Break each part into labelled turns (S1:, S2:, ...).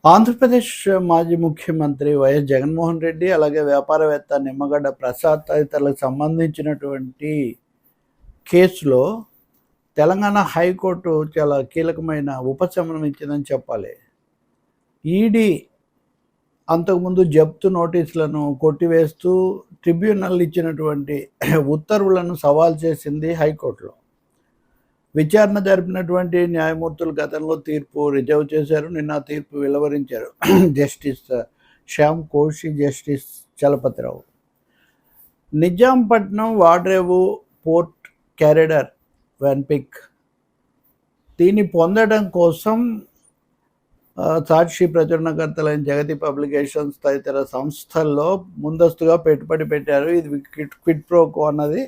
S1: ఆంధ్రప్రదేశ్ మాజీ ముఖ్యమంత్రి వైఎస్ జగన్మోహన్ రెడ్డి, అలాగే వ్యాపారవేత్త నిమ్మగడ్డ ప్రసాద్ తదితరులకు సంబంధించినటువంటి కేసులో తెలంగాణ హైకోర్టు చాలా కీలకమైన ఉపశమనం ఇచ్చిందని చెప్పాలి. ఈడీ అంతకుముందు జప్తు నోటీసులను కొట్టివేస్తూ ట్రిబ్యునల్ ఇచ్చినటువంటి ఉత్తర్వులను సవాల్ చేసింది హైకోర్టులో. విచారణ జరిపినటువంటి న్యాయమూర్తులు గతంలో తీర్పు రిజర్వ్ చేశారు. నిన్న తీర్పు వెలువరించారు justice Shyam Koshy, justice Chalapathirao. Nizampatnam Vadarevu port corridor VANPIC దీన్ని పొందడం కోసం సాక్షి ప్రచురణకర్తలైన జగతి పబ్లికేషన్స్ తదితర సంస్థల్లో ముందస్తుగా పెట్టుబడి పెట్టారు. ఇది క్విడ్ ప్రోకో అన్నది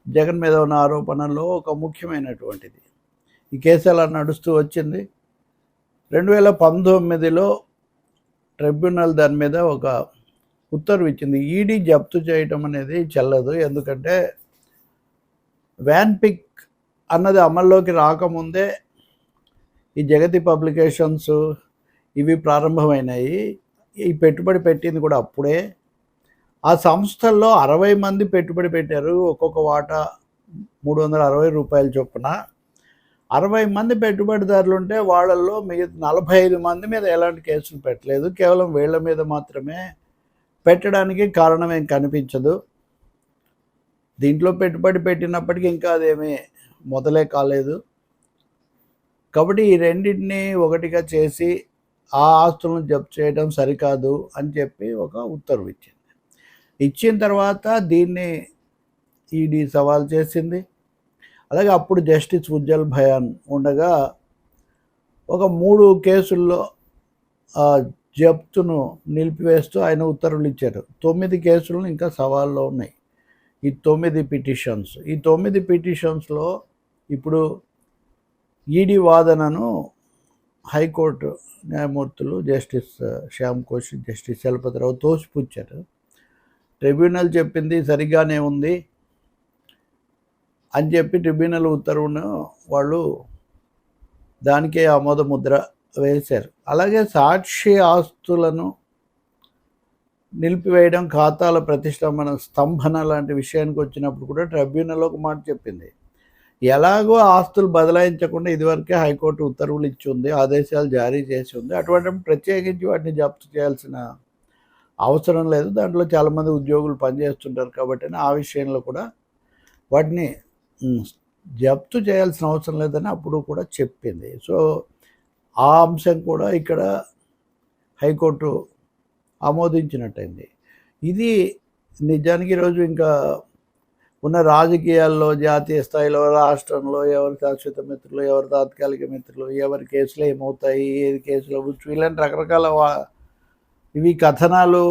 S1: జగన్ మీద ఉన్న ఆరోపణల్లో ఒక ముఖ్యమైనటువంటిది. ఈ కేసు అలా నడుస్తూ వచ్చింది. 2019లో ట్రిబ్యునల్ దాని మీద ఒక ఉత్తర్వు ఇచ్చింది. ఈడీ జప్తు చేయటం అనేది చెల్లదు. ఎందుకంటే వ్యాన్పిక్ అన్నది అమల్లోకి రాకముందే ఈ జగతి పబ్లికేషన్స్ ఇవి ప్రారంభమైనాయి. ఈ పెట్టుబడి పెట్టింది కూడా అప్పుడే. ఆ సంస్థల్లో 60 మంది పెట్టుబడి పెట్టారు. ఒక్కొక్క వాటా ₹360 చొప్పున. 60 మంది పెట్టుబడిదారులు ఉంటే వాళ్ళల్లో మిగతా 45 మంది మీద ఎలాంటి కేసులు పెట్టలేదు. కేవలం వీళ్ళ మీద మాత్రమే పెట్టడానికి కారణం ఏం కనిపించదు. దీంట్లో పెట్టుబడి పెట్టినప్పటికీ ఇంకా అదేమీ మొదలే కాలేదు. కాబట్టి ఈ రెండింటిని ఒకటిగా చేసి ఆ ఆస్తులను జప్తు చేయడం సరికాదు అని చెప్పి ఒక ఉత్తర్వు ఇచ్చిన తర్వాత దీన్ని ఈడీ సవాల్ చేసింది. అలాగే అప్పుడు జస్టిస్ ఉజ్జల్ భయాన్ ఉండగా ఒక 3 కేసుల్లో జప్తును నిలిపివేస్తూ ఆయన ఉత్తర్వులు ఇచ్చారు. 9 కేసులను ఇంకా సవాల్లో ఉన్నాయి. ఈ 9 పిటిషన్స్. ఈ 9 పిటిషన్స్లో ఇప్పుడు ఈడీ వాదనను హైకోర్టు న్యాయమూర్తులు జస్టిస్ శ్యామ్ కోషి, జస్టిస్ చలపతిరావు తోసిపుచ్చారు. ట్రిబ్యునల్ చెప్పింది సరిగానే ఉంది అని చెప్పి ట్రిబ్యునల్ ఉత్తర్వును వాళ్ళు దానికే ఆమోద ముద్ర వేశారు. అలాగే సాక్షి ఆస్తులను నిలిపివేయడం, ఖాతాల ప్రతిష్టంభన, స్తంభన లాంటి విషయానికి వచ్చినప్పుడు కూడా ట్రిబ్యునల్ ఒక మాట చెప్పింది. ఎలాగో ఆస్తులు బదలాయించకుండా ఇదివరకే హైకోర్టు ఉత్తర్వులు ఇచ్చి ఉంది, ఆదేశాలు జారీ చేసి ఉంది. అటువంటి ప్రత్యేకించి వాటిని జప్తు చేయాల్సిన అవసరం లేదు. దాంట్లో చాలామంది ఉద్యోగులు పనిచేస్తుంటారు కాబట్టి ఆ విషయంలో కూడా వాటిని జప్తు చేయాల్సిన అవసరం లేదని అప్పుడు కూడా చెప్పింది. సో ఆ అంశం కూడా ఇక్కడ హైకోర్టు ఆమోదించినట్టయింది. ఇది నిజానికి ఈరోజు ఇంకా ఉన్న రాజకీయాల్లో జాతీయ స్థాయిలో, రాష్ట్రంలో ఎవరి శాశ్వత మిత్రులు, ఎవరి తాత్కాలిక మిత్రులు, ఎవరి కేసులు ఏమవుతాయి, ఏది కేసులు అవ్వచ్చు, ఇలాంటి రకరకాల ఇవి కథనాలు,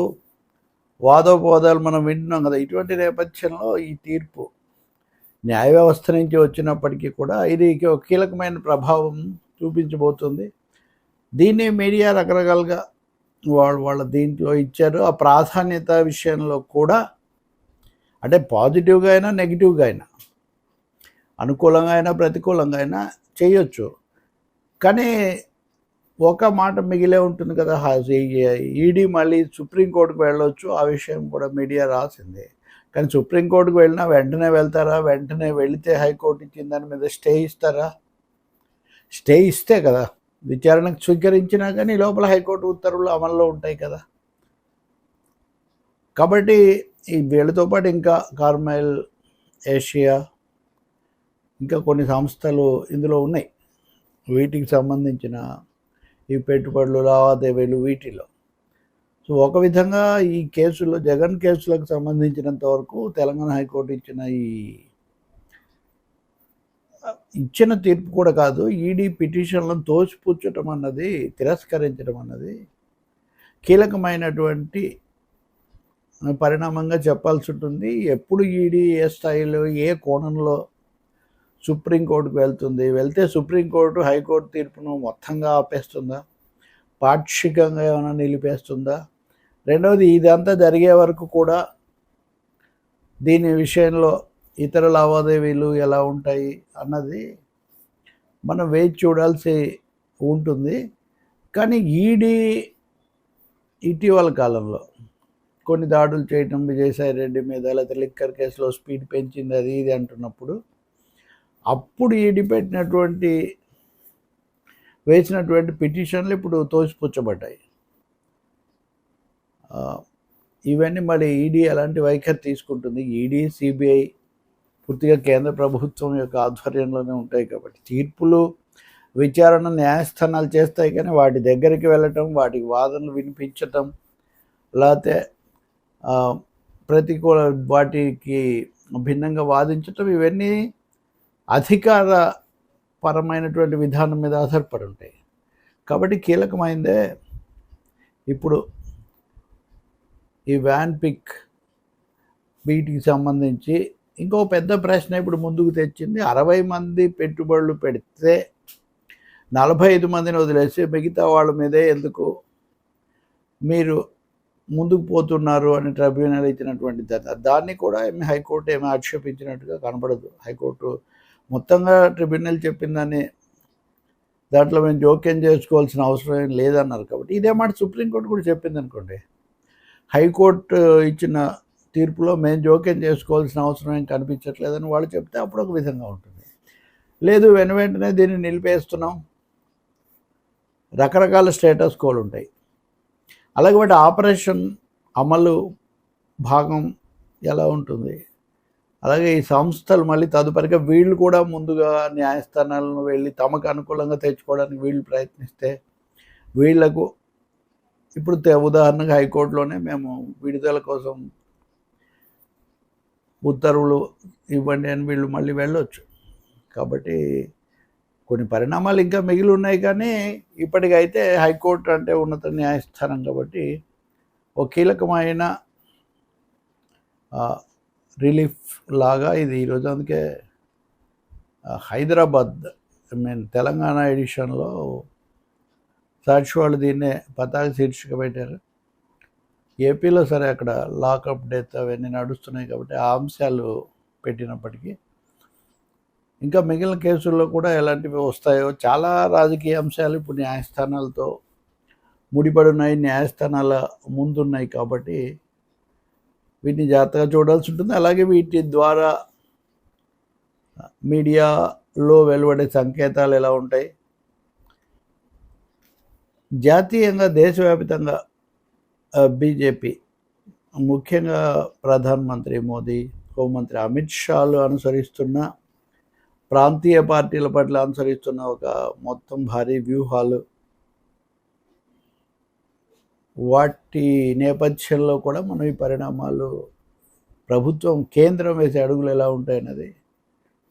S1: వాదోపవాదాలు మనం వింటున్నాం కదా. ఇటువంటి నేపథ్యంలో ఈ తీర్పు న్యాయ వ్యవస్థ నుంచి వచ్చినప్పటికీ కూడా ఇది ఒక కీలకమైన ప్రభావం చూపించబోతుంది. దీన్ని మీడియా రకరకాలుగా వాళ్ళ దీంట్లో ఇచ్చారు. ఆ ప్రాధాన్యత విషయంలో కూడా అంటే పాజిటివ్గా అయినా నెగిటివ్గా అయినా, అనుకూలంగా అయినా ప్రతికూలంగా అయినా చేయొచ్చు. కానీ ఒక మాట మిగిలే ఉంటుంది కదా, ఈడీ మళ్ళీ సుప్రీంకోర్టుకు వెళ్ళవచ్చు. ఆ విషయం కూడా మీడియా రాసింది. కానీ సుప్రీంకోర్టుకు వెళ్ళినా వెంటనే వెళ్తారా? వెంటనే వెళితే హైకోర్టు ఇచ్చిన దాని మీద స్టే ఇస్తారా? స్టే ఇస్తే కదా విచారణకు స్వీకరించినా కానీ లోపల హైకోర్టు ఉత్తర్వులు అమల్లో ఉంటాయి కదా. కాబట్టి ఈ వీళ్ళతో పాటు ఇంకా కార్మైల్, ఏషియా, ఇంకా కొన్ని సంస్థలు ఇందులో ఉన్నాయి. వీటికి సంబంధించిన ఈ పెట్టుబడులు, లావాదేవీలు వీటిలో. సో ఒక విధంగా ఈ కేసుల్లో, జగన్ కేసులకు సంబంధించినంత వరకు తెలంగాణ హైకోర్టు ఇచ్చిన తీర్పు కూడా కాదు, ఈడీ పిటిషన్లను తోసిపుచ్చటం అన్నది, తిరస్కరించడం అన్నది కీలకమైనటువంటి పరిణామంగా చెప్పాల్సి ఉంటుంది. ఎప్పుడు ఈడీ ఏ స్థాయిలో, ఏ కోణంలో సుప్రీంకోర్టుకు వెళ్తే సుప్రీంకోర్టు హైకోర్టు తీర్పును మొత్తంగా ఆపేస్తుందా, పాక్షికంగా ఏమైనా నిలిపేస్తుందా? రెండవది, ఇదంతా జరిగే వరకు కూడా దీని విషయంలో ఇతర లావాదేవీలు ఎలా ఉంటాయి అన్నది మనం వేచి చూడాల్సి ఉంటుంది. కానీ ఈడీ ఇటీవల కాలంలో కొన్ని దాడులు చేయటం, విజయసాయి రెడ్డి మీద, లేకపోతే లిక్కర్ కేసులో స్పీడ్ పెంచింది అది ఇది అంటున్నప్పుడు, అప్పుడు ఈడీ వేసినటువంటి పిటిషన్లు ఇప్పుడు తోసిపుచ్చబడ్డాయి. ఇవన్నీ మళ్ళీ ఈడీ ఎలాంటి వైఖరి తీసుకుంటుంది? ఈడీ, సిబిఐ పూర్తిగా కేంద్ర ప్రభుత్వం యొక్క ఆధ్వర్యంలోనే ఉంటాయి కాబట్టి తీర్పులు, విచారణ న్యాయస్థానాలు చేస్తాయి, కానీ వాటి దగ్గరికి వెళ్ళటం, వాటికి వాదనలు వినిపించటం, లేకపోతే ప్రతికూల వాటికి భిన్నంగా వాదించటం, ఇవన్నీ అధికారపరమైనటువంటి విధానం మీద ఆధారపడి ఉంటాయి. కాబట్టి కీలకమైందే ఇప్పుడు ఈ వ్యాన్ పిక్ వీటికి సంబంధించి ఇంకో పెద్ద ప్రశ్న ఇప్పుడు ముందుకు తెచ్చింది. 60 మంది పెట్టుబడులు పెడితే 45 మందిని వదిలేసి మిగతా వాళ్ళ మీదే ఎందుకు మీరు ముందుకు పోతున్నారు అని ట్రిబ్యునల్ ఇచ్చినటువంటి దాన్ని కూడా హైకోర్టు ఏమి ఆక్షేపించినట్టుగా కనబడదు. హైకోర్టు మొత్తంగా ట్రిబ్యునల్ చెప్పిందని దాంట్లో మేము జోక్యం చేసుకోవాల్సిన అవసరం ఏం లేదన్నారు. కాబట్టి ఇదే మాట సుప్రీంకోర్టు కూడా చెప్పింది అనుకోండి. హైకోర్టు ఇచ్చిన తీర్పులో మేము జోక్యం చేసుకోవాల్సిన అవసరం ఏం కనిపించట్లేదని వాళ్ళు చెప్తే అప్పుడు ఒక విధంగా ఉంటుంది. లేదు వెంటనే దీన్ని నిలిపేస్తున్నాం, రకరకాల స్టేటస్ కోలు ఉంటాయి. అలాగే వాటి ఆపరేషన్ అమలు భాగం ఎలా ఉంటుంది, అలాగే ఈ సంస్థలు మళ్ళీ తదుపరిగా వీళ్ళు కూడా ముందుగా న్యాయస్థానాలను వెళ్ళి తమకు అనుకూలంగా తెచ్చుకోవడానికి వీళ్ళు ప్రయత్నిస్తే వీళ్లకు ఇప్పుడు ఉదాహరణగా హైకోర్టులోనే మేము విడుదల కోసం ఉత్తర్వులు ఇవ్వండి అని వీళ్ళు మళ్ళీ వెళ్ళొచ్చు. కాబట్టి కొన్ని పరిణామాలు ఇంకా మిగిలి ఉన్నాయి, కానీ ఇప్పటికైతే హైకోర్టు అంటే ఉన్నత న్యాయస్థానం కాబట్టి ఒక కీలకమైన రిలీఫ్ లాగా ఇది ఈరోజు. అందుకే హైదరాబాద్ తెలంగాణ ఎడిషన్లో సాక్షి వాళ్ళు దీన్నే పతాక శీర్షిక పెట్టారు. ఏపీలో సరే అక్కడ లాకప్ డెత్ అవన్నీ నడుస్తున్నాయి కాబట్టి ఆ అంశాలు పెట్టినప్పటికీ ఇంకా మిగిలిన కేసుల్లో కూడా ఎలాంటివి వస్తాయో చాలా రాజకీయ అంశాలు ఇప్పుడు న్యాయస్థానాలతో ముడిపడి ఉన్నాయి, న్యాయస్థానాల ముందున్నాయి. కాబట్టి వీటిని జాగ్రత్తగా చూడాల్సి ఉంటుంది. అలాగే వీటి ద్వారా మీడియాలో వెలువడే సంకేతాలు ఎలా ఉంటాయి, జాతీయంగా దేశవ్యాప్తంగా బీజేపీ ముఖ్యంగా ప్రధానమంత్రి మోదీ, హోంమంత్రి అమిత్ షాలు అనుసరిస్తున్న ప్రాంతీయ పార్టీల పట్ల అనుసరిస్తున్న ఒక మొత్తం భారీ వ్యూహాలు, వాటి నేపథ్యంలో కూడా మనం ఈ పరిణామాలు ప్రభుత్వం కేంద్రం వేసే అడుగులు ఎలా ఉంటాయన్నది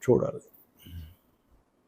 S1: చూడాలి.